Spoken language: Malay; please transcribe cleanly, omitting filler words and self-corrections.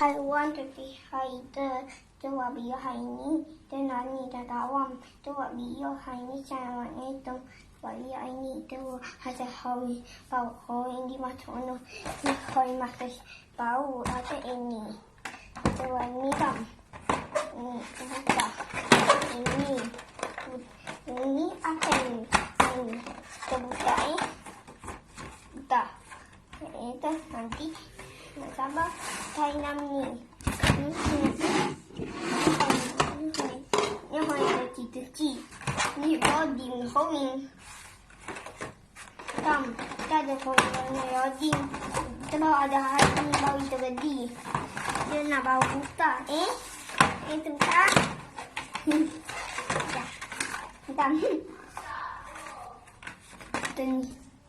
Haiwan terlihat terwabia hari ini dan nani dan awam terwabia hari ini sangat itu wabia ini itu hasil hari bau hari ini macam mana hari macam bau ada ini terwabia ini kan ini buka ini apa ini terbuka buka itu nanti sabar tay năm nhỉ nhưng mà chỉ từ chỉ như có điểm không mình cầm ra được không này có điểm cho bao ada hai bao itu gede dia nak bawa buka itu buka ya cầm